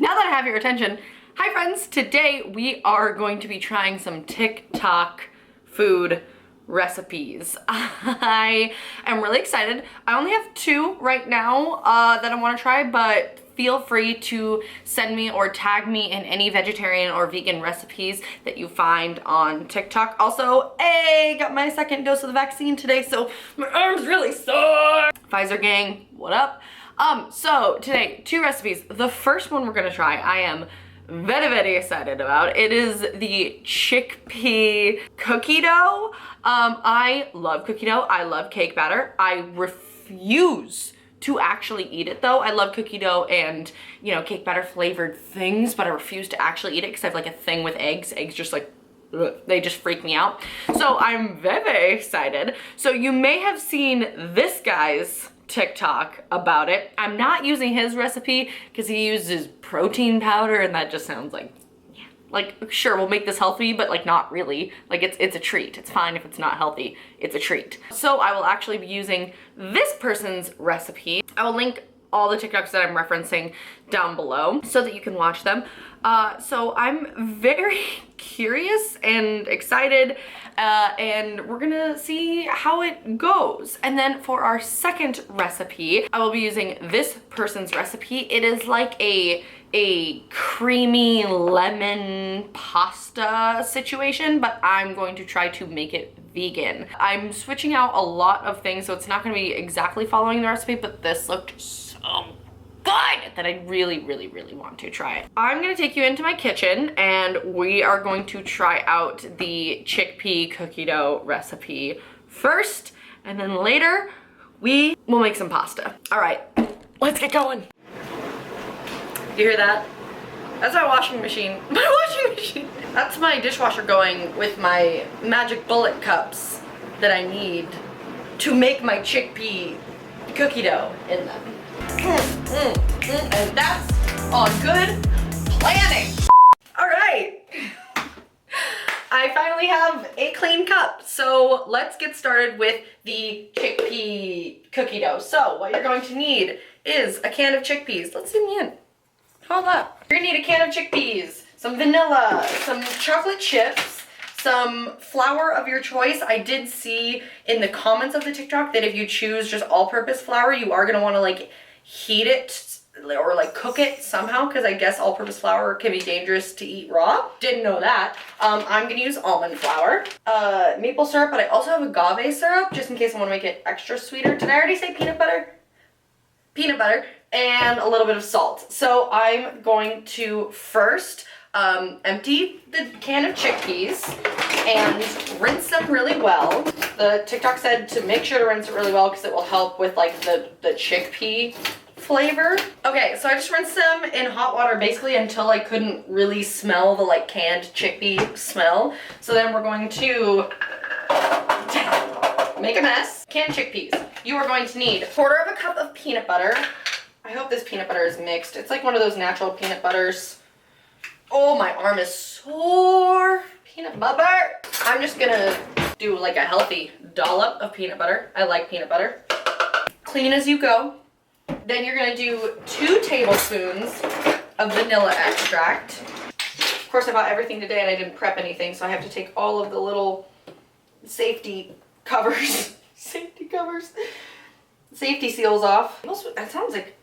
Now that I have your attention, hi friends, today we are going to be trying some TikTok food recipes. I am really excited. I only have 2 right now that I want to try, but feel free to send me or tag me in any vegetarian or vegan recipes that you find on TikTok. Also, got my 2nd dose of the vaccine today, so my arm's really sore. Pfizer gang, what up? So today, 2 recipes. The first one we're gonna try, I am very excited about. It is the chickpea cookie dough. I love cookie dough. I love cake batter. I refuse to actually eat it though. I love cookie dough and, you know, cake batter flavored things, but I refuse to actually eat it because I have like a thing with eggs. Eggs just like, ugh, they just freak me out. So I'm very excited. So you may have seen this guy's TikTok about it. I'm not using his recipe because he uses protein powder and that just sounds like, yeah, like sure, we'll make this healthy, but like not really. Like it's a treat. It's fine if it's not healthy. It's a treat. So I will actually be using this person's recipe. I will link all the TikToks that I'm referencing down below so that you can watch them. So I'm very curious and excited, and we're gonna see how it goes. And then for our second recipe, I will be using this person's recipe. It is like a creamy lemon pasta situation, but I'm going to try to make it vegan. I'm switching out a lot of things, so it's not gonna be exactly following the recipe, but this looked so good that I really want to try it. I'm gonna take you into my kitchen and we are going to try out the chickpea cookie dough recipe first, and then later we will make some pasta. All right, let's get going. You hear that? That's my washing machine. My washing machine. That's my dishwasher going with my magic bullet cups that I need to make my chickpea cookie dough in them. And that's on good planning. All right. I finally have a clean cup. So let's get started with the chickpea cookie dough. So what you're going to need is a can of chickpeas. Let's zoom in. Hold up. You're gonna need a can of chickpeas, some vanilla, some chocolate chips, some flour of your choice. I did see in the comments of the TikTok that if you choose just all-purpose flour, you are gonna wanna like heat it or like cook it somehow, because I guess all-purpose flour can be dangerous to eat raw. Didn't know that. I'm gonna use almond flour, maple syrup, but I also have agave syrup just in case I wanna make it extra sweeter. Did I already say peanut butter? Peanut butter. And a little bit of salt. So I'm going to first empty the can of chickpeas and rinse them really well. The TikTok said to make sure to rinse it really well because it will help with like the chickpea flavor. Okay, so I just rinsed them in hot water basically until I couldn't really smell the like canned chickpea smell. So then we're going to make a mess. Canned chickpeas. You are going to need 1/4 cup of peanut butter. I hope this peanut butter is mixed. It's like one of those natural peanut butters. Oh, my arm is sore. Peanut butter. I'm just gonna do like a healthy dollop of peanut butter. I like peanut butter. Clean as you go. Then you're gonna do 2 tablespoons of vanilla extract. Of course, I bought everything today and I didn't prep anything, so I have to take all of the little safety covers, safety seals off. That sounds like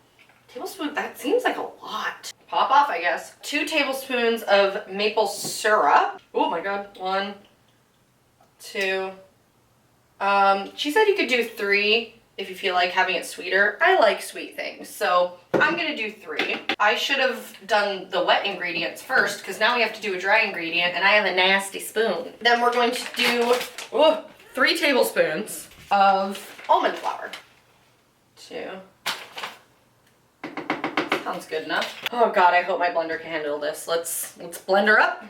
tablespoon, that seems like a lot. Pop off, I guess. 2 tablespoons of maple syrup. Oh my god. 1, 2. She said you could do 3 if you feel like having it sweeter. I like sweet things, so I'm gonna do 3. I should have done the wet ingredients first because now we have to do a dry ingredient and I have a nasty spoon. Then we're going to do 3 tablespoons of almond flour. 2. Sounds good enough. Oh god, I hope my blender can handle this. Let's blend her up.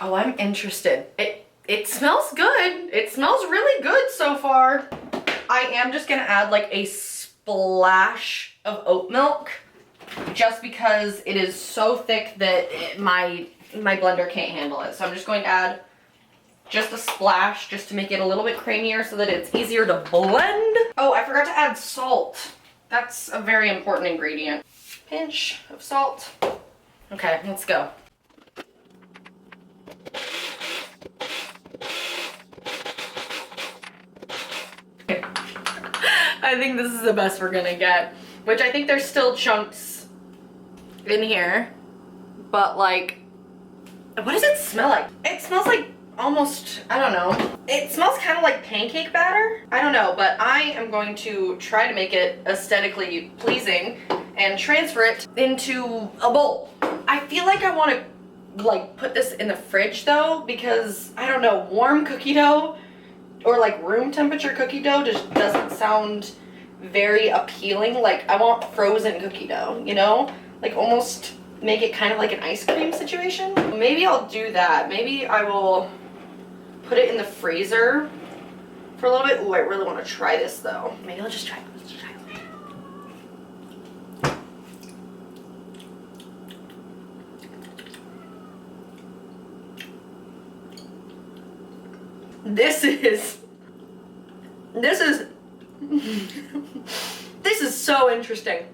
Oh, I'm interested. It smells good. It smells really good so far. I am just gonna add like a splash of oat milk just because it is so thick that my blender can't handle it. So I'm just going to add just a splash just to make it a little bit creamier so that it's easier to blend. Oh, I forgot to add salt. That's a very important ingredient. pinch of salt. Okay, let's go. I think this is the best we're gonna get, which I think there's still chunks in here, but like, what does it smell like? It smells like almost, I don't know. It smells kind of like pancake batter. I don't know, but I am going to try to make it aesthetically pleasing and transfer it into a bowl. I feel like I want to like put this in the fridge though, because I don't know, warm cookie dough or like room temperature cookie dough just doesn't sound very appealing. Like I want frozen cookie dough, you know? Like almost make it kind of like an ice cream situation. Maybe I'll do that. Maybe I will put it in the freezer for a little bit. Ooh, I really want to try this though. Maybe I'll just try it. Let's try it. This is so interesting.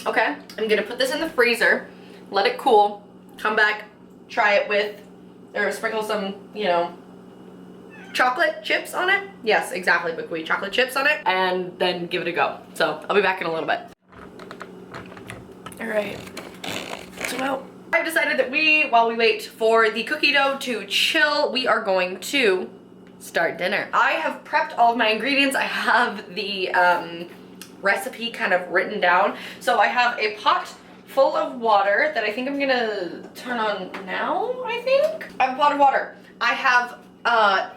Okay, I'm gonna put this in the freezer, let it cool, come back, try it with, or sprinkle some, you know, chocolate chips on it. Yes, exactly, buckwheat chocolate chips on it, and then give it a go. So I'll be back in a little bit. All right, so I've decided that while we wait for the cookie dough to chill, we are going to start dinner. I have prepped all of my ingredients. I have the recipe kind of written down. So I have a pot full of water that I think I'm gonna turn on now, I think. I have a pot of water. I have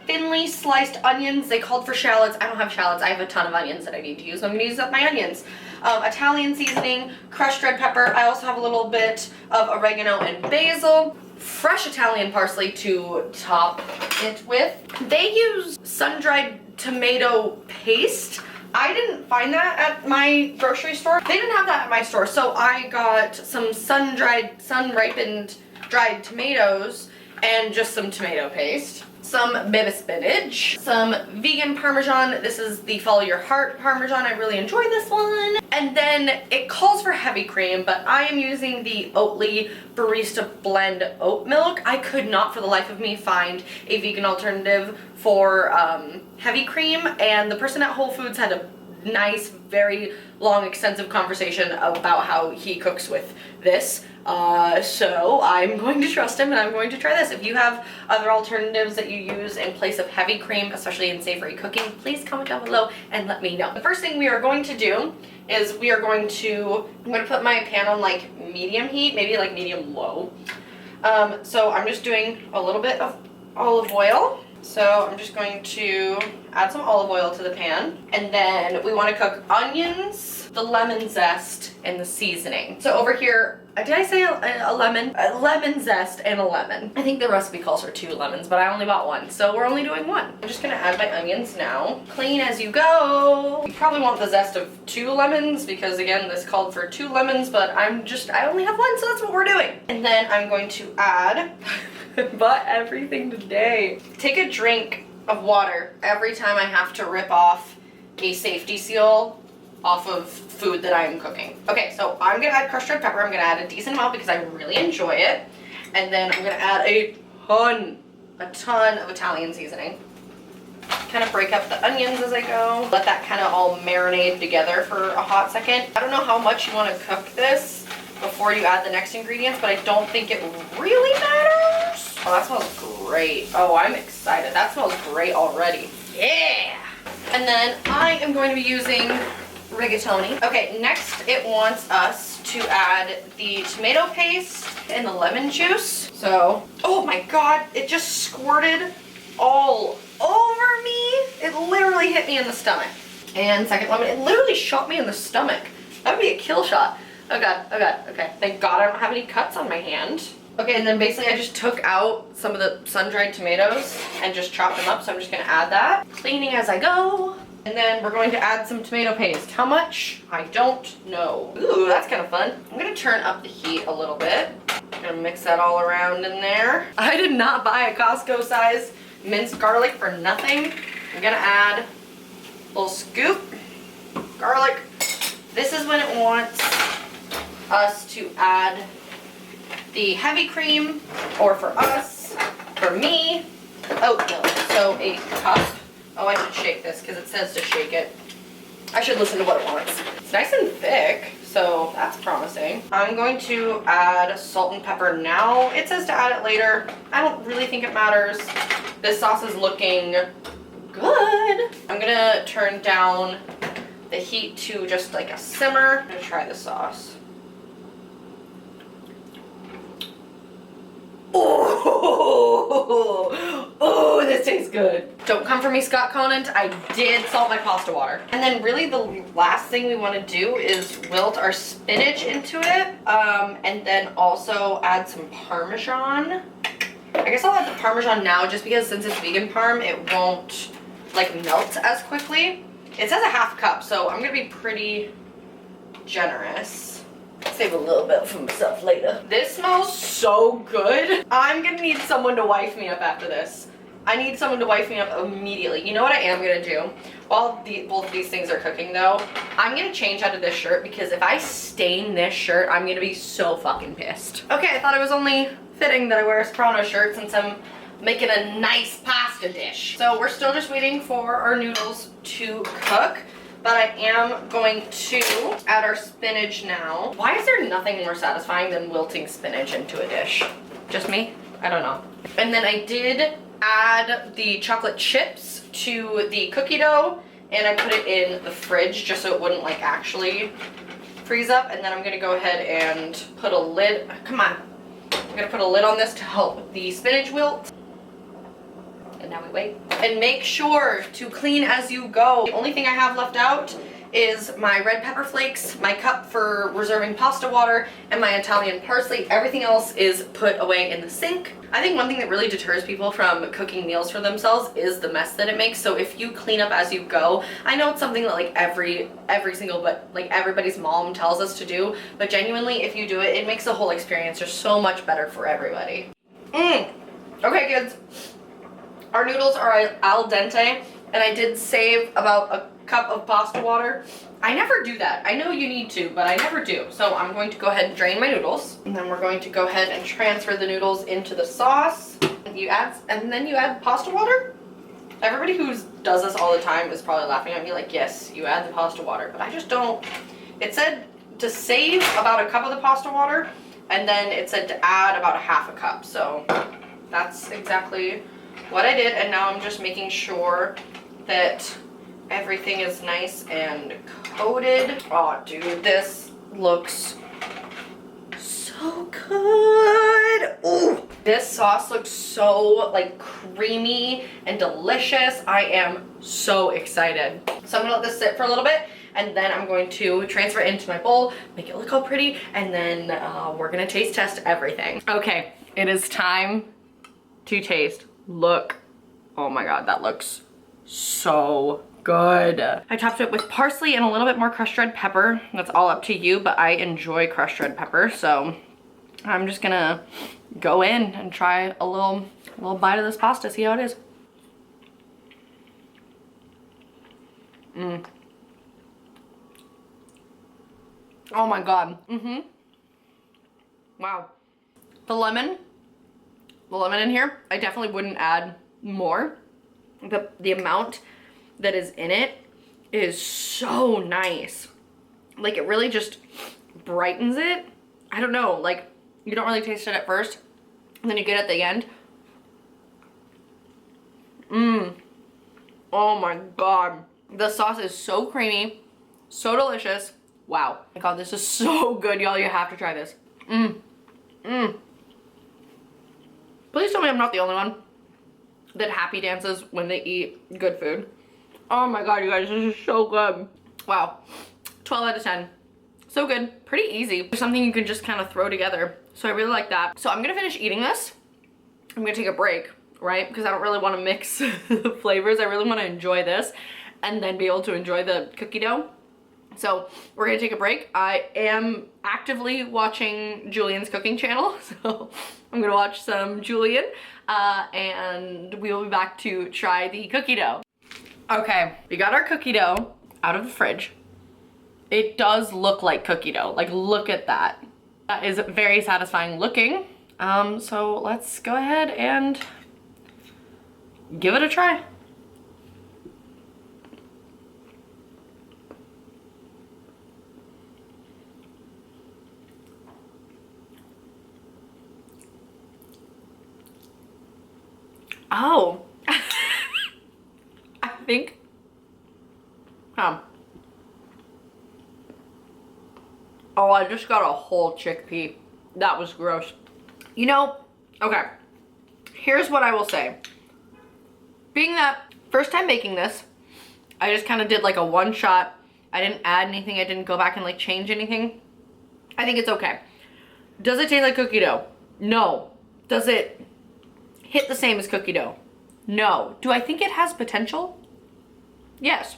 thinly sliced onions. They called for shallots. I don't have shallots. I have a ton of onions that I need to use. So I'm gonna use up my onions. Italian seasoning, crushed red pepper. I also have a little bit of oregano and basil. Fresh Italian parsley to top it with. They use sun-dried tomato paste. I didn't find that at my grocery store. They didn't have that at my store, so I got some sun-ripened dried tomatoes and just some tomato paste. Some baby spinach, some vegan Parmesan. This is the Follow Your Heart Parmesan. I really enjoy this one. And then it calls for heavy cream, but I am using the Oatly Barista Blend oat milk. I could not for the life of me find a vegan alternative for heavy cream, and the person at Whole Foods had a nice, very long, extensive conversation about how he cooks with this. So I'm going to trust him and I'm going to try this. If you have other alternatives that you use in place of heavy cream, especially in savory cooking, please comment down below and let me know. The first thing we are going to do is I'm going to put my pan on like medium heat, maybe like medium low. So I'm just doing a little bit of olive oil. So I'm just going to add some olive oil to the pan, and then we want to cook onions, the lemon zest, and the seasoning. So over here, did I say a lemon? A lemon zest and a lemon. I think the recipe calls for 2 lemons, but I only bought 1, so we're only doing 1. I'm just gonna add my onions now. Clean as you go. You probably want the zest of 2 lemons because again, this called for 2 lemons, but I only have 1, so that's what we're doing. And then I'm going to add, but everything today. Take a drink of water every time I have to rip off a safety seal off of food that I'm cooking. Okay, so I'm gonna add crushed red pepper. I'm gonna add a decent amount because I really enjoy it. And then I'm gonna add a ton of Italian seasoning. Kind of break up the onions as I go. Let that kind of all marinate together for a hot second. I don't know how much you want to cook this before you add the next ingredients, but I don't think it really matters. Oh, that smells great. Oh, I'm excited. That smells great already. Yeah! And then I am going to be using rigatoni. Okay, next it wants us to add the tomato paste and the lemon juice. So, oh my god, it just squirted all over me. It literally hit me in the stomach. And second lemon, it literally shot me in the stomach. That would be a kill shot. Oh god, okay. Thank god I don't have any cuts on my hand. Okay, and then basically I just took out some of the sun-dried tomatoes and just chopped them up, so I'm just gonna add that. Cleaning as I go. And then we're going to add some tomato paste. How much? I don't know. Ooh, that's kind of fun. I'm gonna turn up the heat a little bit. I'm gonna mix that all around in there. I did not buy a Costco size minced garlic for nothing. I'm gonna add a little scoop garlic. This is when it wants us to add the heavy cream, or for us, for me, oat milk. So a cup. Oh, I should shake this because it says to shake it. I should listen to what it wants. It's nice and thick, so that's promising. I'm going to add salt and pepper now. It says to add it later. I don't really think it matters. This sauce is looking good. I'm gonna turn down the heat to just like a simmer. I'm gonna try the sauce. Oh, this tastes good. Don't come for me, Scott Conant. I did salt my pasta water. And then really the last thing we want to do is wilt our spinach into it. And then also add some Parmesan. I guess I'll add the Parmesan now just because since it's vegan parm, it won't like melt as quickly. It says a half cup, so I'm gonna be pretty generous. Save a little bit for myself later. This smells so good. I'm gonna need someone to wife me up after this. I need someone to wife me up immediately. You know what I am gonna do? While both of these things are cooking though, I'm gonna change out of this shirt because if I stain this shirt, I'm gonna be so fucking pissed. Okay, I thought it was only fitting that I wear a Soprano shirt since I'm making a nice pasta dish. So we're still just waiting for our noodles to cook. But I am going to add our spinach now. Why is there nothing more satisfying than wilting spinach into a dish? Just me? I don't know. And then I did add the chocolate chips to the cookie dough and I put it in the fridge just so it wouldn't like actually freeze up. And then I'm gonna go ahead and put a lid, come on. I'm gonna put a lid on this to help the spinach wilt. And now we wait. And make sure to clean as you go. The only thing I have left out is my red pepper flakes, my cup for reserving pasta water, and my Italian parsley. Everything else is put away in the sink. I think one thing that really deters people from cooking meals for themselves is the mess that it makes. So if you clean up as you go, I know it's something that like every single, but like everybody's mom tells us to do, but genuinely if you do it, it makes the whole experience just so much better for everybody. Okay kids. Our noodles are al dente, and I did save about a cup of pasta water. I never do that. I know you need to, but I never do. So I'm going to go ahead and drain my noodles, and then we're going to go ahead and transfer the noodles into the sauce. And then you add pasta water? Everybody who does this all the time is probably laughing at me like, yes, you add the pasta water, but I just don't. It said to save about a cup of the pasta water, and then it said to add about a half a cup. So that's exactly what I did, and now I'm just making sure that everything is nice and coated. Oh, dude, this looks so good. Ooh, this sauce looks so like creamy and delicious. I am so excited. So I'm gonna let this sit for a little bit, and then I'm going to transfer it into my bowl, make it look all pretty, and then we're gonna taste test everything. Okay, it is time to taste. Look, oh my god, that looks so good. I topped it with parsley and a little bit more crushed red pepper. That's all up to you, but I enjoy crushed red pepper, so I'm just gonna go in and try a little bite of this pasta, see how it is. Oh my god. Wow. The lemon in here, I definitely wouldn't add more. The amount that is in it is so nice. Like it really just brightens it. I don't know, like you don't really taste it at first, and then you get it at the end. Oh my god. The sauce is so creamy, so delicious. Wow. Oh my god, this is so good, y'all. You have to try this. Please tell me I'm not the only one that happy dances when they eat good food. Oh my god, you guys, this is so good. Wow. 12 out of 10. So good. Pretty easy. Something you can just kind of throw together. So I really like that. So I'm gonna finish eating this. I'm gonna take a break, right? Because I don't really want to mix the flavors. I really want to enjoy this and then be able to enjoy the cookie dough. So we're gonna take a break. I am actively watching Julian's cooking channel, so I'm gonna watch some Julian, and we will be back to try the cookie dough. Okay, we got our cookie dough out of the fridge. It does look like cookie dough. Like, look at that. That is very satisfying looking. So let's go ahead and give it a try. Oh, I think, oh, I just got a whole chickpea. That was gross. You know, okay, here's what I will say. Being that first time making this, I just kind of did like a one shot. I didn't add anything. I didn't go back and like change anything. I think it's okay. Does it taste like cookie dough? No. Does it hit the same as cookie dough? No. Do I think it has potential? Yes.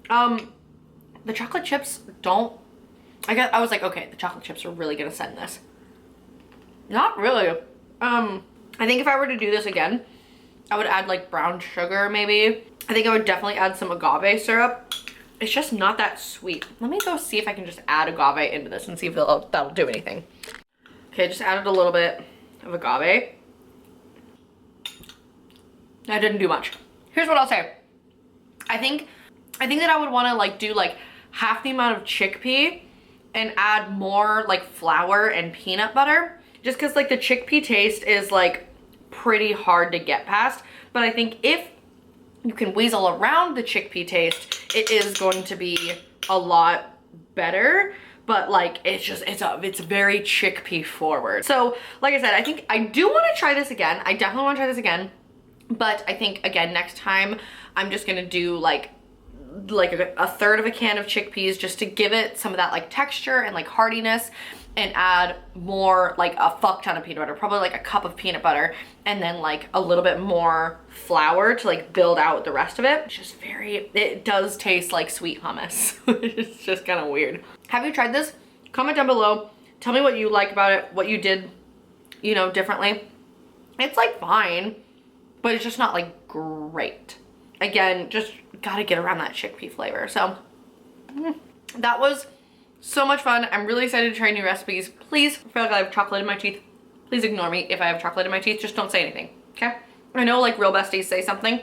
The chocolate chips don't, I was like, okay, the chocolate chips are really gonna send this. Not really. I think if I were to do this again, I would add like brown sugar maybe. I think I would definitely add some agave syrup. It's just not that sweet. Let me go see if I can just add agave into this and see if that'll do anything. Okay, just added a little bit of agave. That didn't do much. Here's what I'll say. I think that I would want to like do like half the amount of chickpea and add more like flour and peanut butter, just because like the chickpea taste is like pretty hard to get past. But I think if you can weasel around the chickpea taste, it is going to be a lot better. But like, it's very chickpea forward. So like I said, I think I do want to try this again. I definitely want to try this again. But I think, again, next time I'm just going to do like a third of a can of chickpeas just to give it some of that like texture and like hardiness, and add more, like a fuck ton of peanut butter, probably like a cup of peanut butter, and then like a little bit more flour to like build out the rest of it. It's just it does taste like sweet hummus. It's just kind of weird. Have you tried this? Comment down below. Tell me what you like about it, what you did, you know, differently. It's like fine, but it's just not like great. Again, just gotta get around that chickpea flavor. So that was so much fun. I'm really excited to try new recipes. Please, I feel like I have chocolate in my teeth. Please ignore me if I have chocolate in my teeth. Just don't say anything, okay? I know like real besties say something.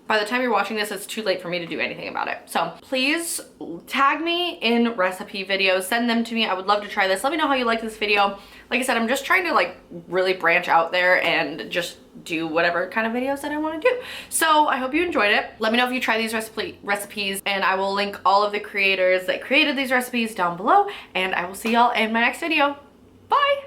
By the time you're watching this, it's too late for me to do anything about it. So please tag me in recipe videos, send them to me. I would love to try this. Let me know how you like this video. Like I said, I'm just trying to like really branch out there and just do whatever kind of videos that I want to do. So I hope you enjoyed it. Let me know if you try these recipes, and I will link all of the creators that created these recipes down below, and I will see y'all in my next video. Bye!